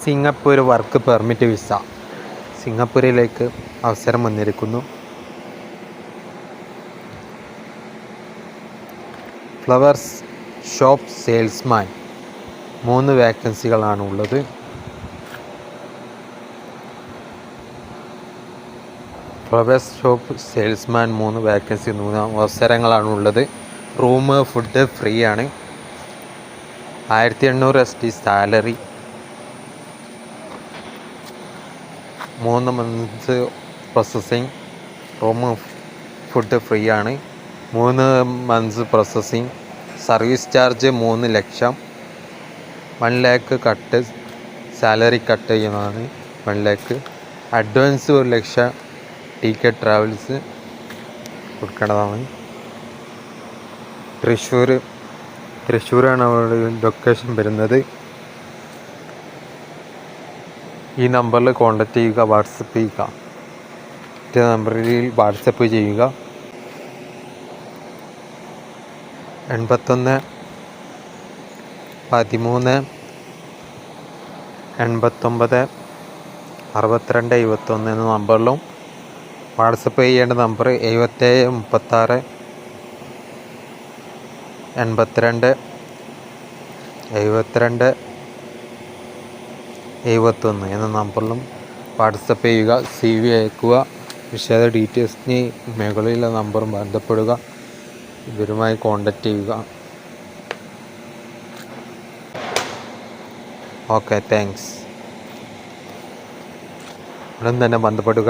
Singapore work permit visa. സിംഗപ്പൂരിലേക്ക് അവസരം വന്നിരിക്കുന്നു. ഫ്ലവേഴ്സ് ഷോപ്പ് സെയിൽസ്മാൻ 3 വേക്കൻസികളാണ് ഉള്ളത്. ഫ്ലവേഴ്സ് ഷോപ്പ് സെയിൽസ്മാൻ 3 വേക്കൻസി, 3 അവസരങ്ങളാണ് ഉള്ളത്. റൂം ഫുഡ് ഫ്രീ ആണ്. 1800 SD salary. 3 months processing. Room food free ആണ്. 3 മന്ത്സ് പ്രോസസ്സിങ്. സർവീസ് ചാർജ് 3 ലക്ഷം. 1 lakh cut, salary cut ചെയ്യുന്നതാണ് 1 lakh. Advance 1 ലക്ഷം ticket travels കൊടുക്കേണ്ടതാണ്. തൃശ്ശൂരാണ് അവരുടെ ലൊക്കേഷൻ വരുന്നത്. ഈ നമ്പറിൽ കോൺടാക്റ്റ് ചെയ്യുക, വാട്സപ്പ് ചെയ്യുക. നമ്പറിൽ വാട്സപ്പ് ചെയ്യുക. 81 13 89 62 21 എന്ന നമ്പറിലും വാട്സപ്പ് ചെയ്യേണ്ട നമ്പർ 77 36 82 72 71 എന്ന നമ്പറിലും വാട്സപ്പ് ചെയ്യുക. CV അയക്കുക. വിശദ ഡീറ്റെയിൽസിന് മുകളിലുള്ള നമ്പറും ബന്ധപ്പെടുക. ഇവരുമായി കോൺടാക്റ്റ് ചെയ്യുക. Okay, thanks. ഉടൻ തന്നെ ബന്ധപ്പെടുക.